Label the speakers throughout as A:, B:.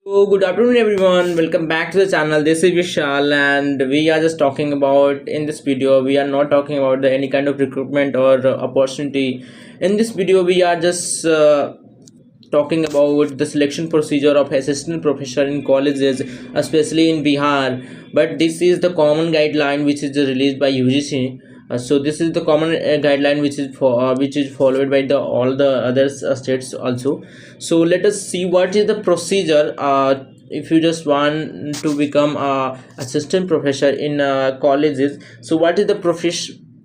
A: So good afternoon everyone, welcome back to the channel. This is Vishal and we are just talking about in this video we are not talking about any kind of recruitment or opportunity. In this video we are just talking about the selection procedure of assistant professor in colleges, especially in Bihar. But this is the common guideline which is released by UGC. So this is the common guideline which is followed by the all the other states also. So let us see what is the procedure. If you just want to become a assistant professor in colleges, so what is the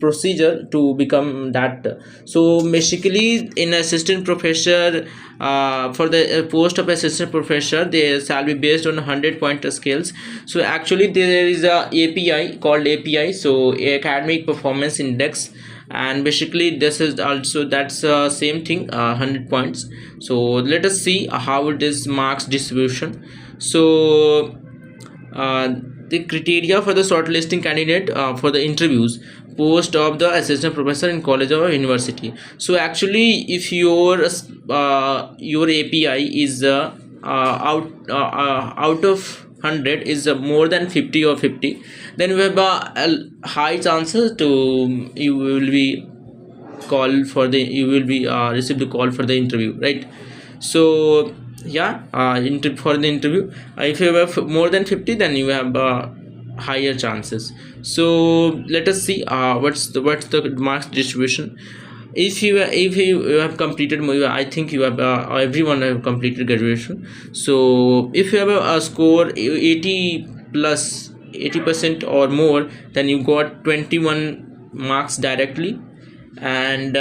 A: procedure to become that? So basically in assistant professor, for the post of assistant professor they shall be based on 100-point scales. So actually there is a API called API, so academic performance index, and basically this is also that's same thing, 100 points. So let us see how it is marks distribution. So uh, the criteria for the shortlisting candidate for the interviews post of the assistant professor in college or university. So actually if your API is out of 100 is more than 50 or 50, then you have a high chances to you will be call for the you will be receive the call for the interview, right? So yeah, for the interview, if you have more than 50 then you have higher chances. So let us see what's the marks distribution. If you have completed I think you have everyone have completed graduation. So if you have a score 80 plus 80% or more, then you got 21 marks directly. And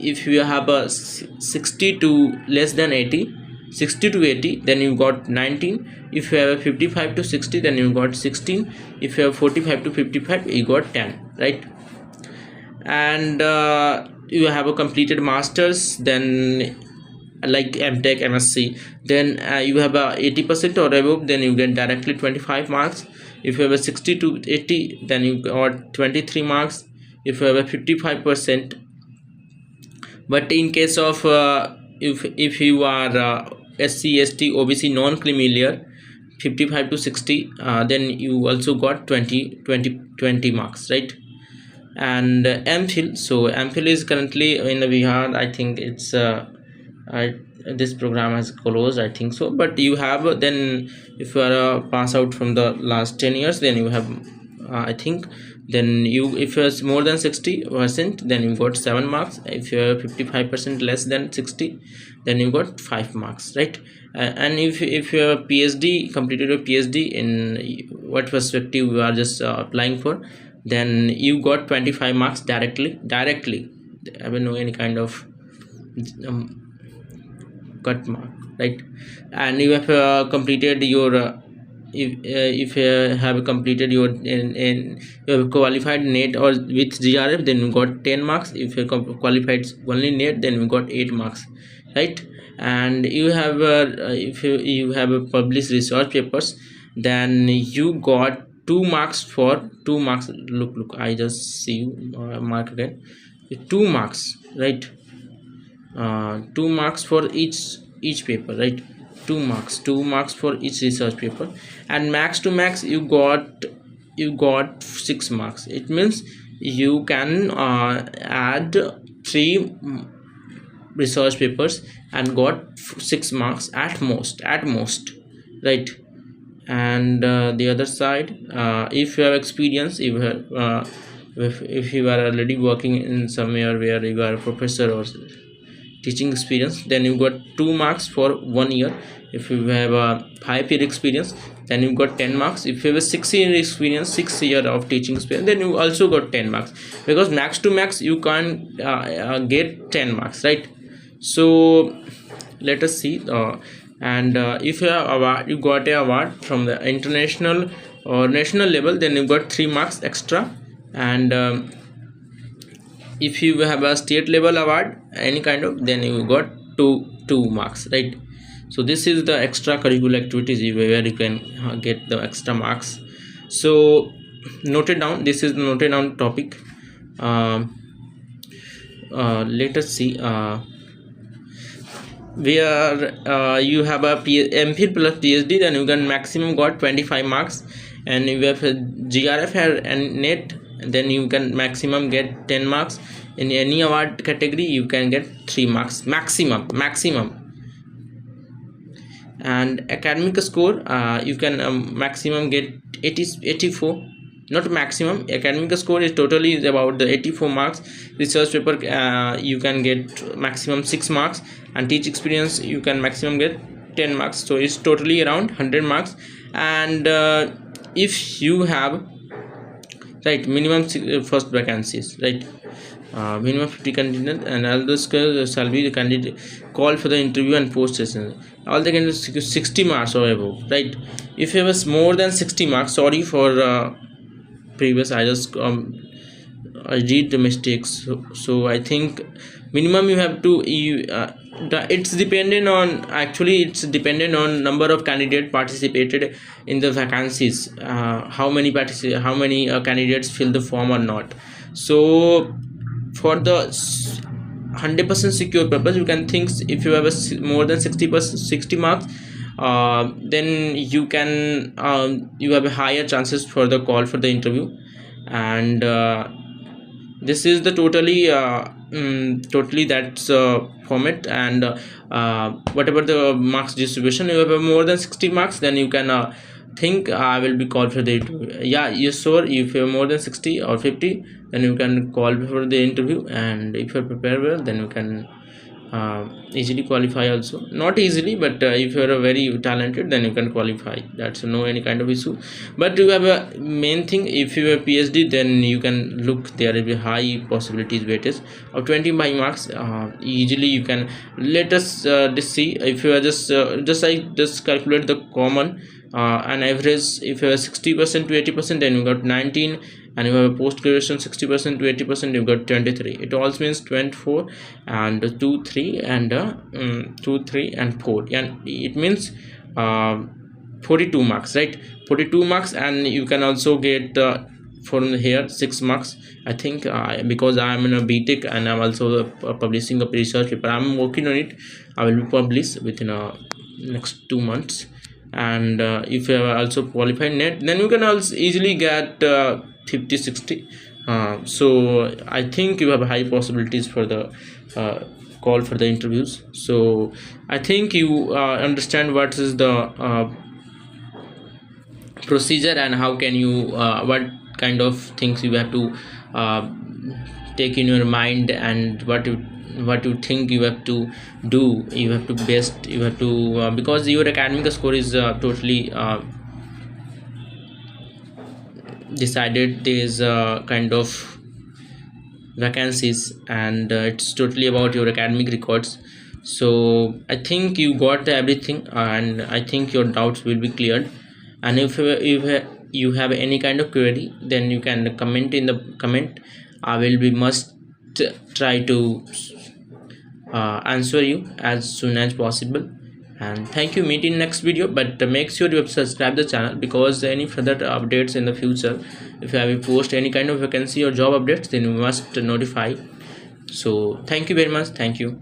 A: if you have a 60 to less than 80, 60 to 80, then you got 19. If you have a 55 to 60, then you got 16. If you have 45 to 55, you got 10, right? And you have a completed masters, then like MTech, MSc, then you have a 80% or above, then you get directly 25 marks. If you have a 60 to 80, then you got 23 marks. If you have a 55%, but in case of if you are SC, ST, OBC, non-creamier, 55 to 60, then you also got 20 marks, right? And MPhil, so MPhil is currently in the Bihar. I think it's this program has closed, I think so, but you have then if you are a pass out from the last 10 years, then you have I think then you if you have more than 60%, then you got 7 marks. If you have 55% less than 60, then you got 5 marks, right? And if you have a PhD, completed a PhD in what perspective you are just applying for, then you got 25 marks directly. I don't know any kind of cut mark, right? And you have completed your if you have completed your you have qualified net or with GRF, then you got 10 marks. If you qualified only net, then you got 8 marks, right? And you have if you have published research papers, then you got 2 marks for 2 marks. Look, I just see you mark again, 2 marks, right? 2 marks for each paper, right? 2 marks for each research paper. And max to max you got 6 marks. It means you can add 3 research papers and got 6 marks at most, right? And the other side, if you have experience, if you are already working in somewhere where you are a professor or teaching experience, then you got 2 marks for 1 year. If you have a 5-year experience, then you got 10 marks. If you have a 6-year experience, 6 year of teaching experience, then you also got 10 marks, because max to max you can't get 10 marks, right? So let us see, and if you have award, you got a award from the international or national level, then you got 3 marks extra. And if you have a state level award any kind of, then you got two marks, right? So this is the extracurricular activities where you can get the extra marks. So note it down, this is the noted down topic. Let us see, where you have a MPhil plus PhD, then you can maximum got 25 marks, and if you have a GRF and net, then you can maximum get 10 marks. In any award category you can get 3 marks maximum. And academic score, you can maximum get 84, not maximum. Academic score is totally is about the 84 marks. Research paper, you can get maximum 6 marks, and teach experience you can maximum get 10 marks, so it's totally around 100 marks. And if you have, right, minimum first vacancies, right, minimum 50 candidates, and all those shall be the candidate call for the interview and post session. All the candidates 60 marks or above, right? If you have more than 60 marks, sorry for previous, I just I read the mistakes. So I think minimum you have to it's dependent on, actually it's dependent on number of candidates participated in the vacancies, how many candidates fill the form or not. So for the 100% secure purpose, you can think if you have a more than 60 marks, then you can you have a higher chances for the call for the interview. And this is the totally that's format. And whatever the marks distribution, you have more than 60 marks, then you can think I will be called for the interview. Yeah, yes sir, if you have more than 60 or 50, then you can call for the interview. And if you prepare well, then you can easily qualify also. Not easily, but if you are a very talented, then you can qualify. That's no any kind of issue. But you have a main thing, if you have PhD, then you can look, there will be high possibilities weightage of 25 marks. Easily you can, let us just see, if you are just calculate the common an average. If you have 60% to 80%, then you got 19, and you have a post graduation 60% to 80%, you got 23. It also means 24 and 2 3 and 2 3 and 4, and it means 42 marks, right? 42 marks. And you can also get from here 6 marks, I think, because I am in a BTech and I'm also publishing a research paper. I'm working on it. I will be published within next 2 months. And if you have also qualified net, then you can also easily get 50 60. So I think you have high possibilities for the call for the interviews. So I think you understand what is the procedure, and how can you what kind of things you have to take in your mind, and what you think you have to do. You have to because your academic score is totally decided. There is kind of vacancies, and it's totally about your academic records. So I think you got everything, and I think your doubts will be cleared. And if you have any kind of query, then you can comment in the comment. I will be must try to answer you as soon as possible. And thank you. Meet in next video, but make sure you have subscribe the channel, because any further updates in the future, if you have post any kind of vacancy or job updates, then you must notify. So thank you very much. Thank you.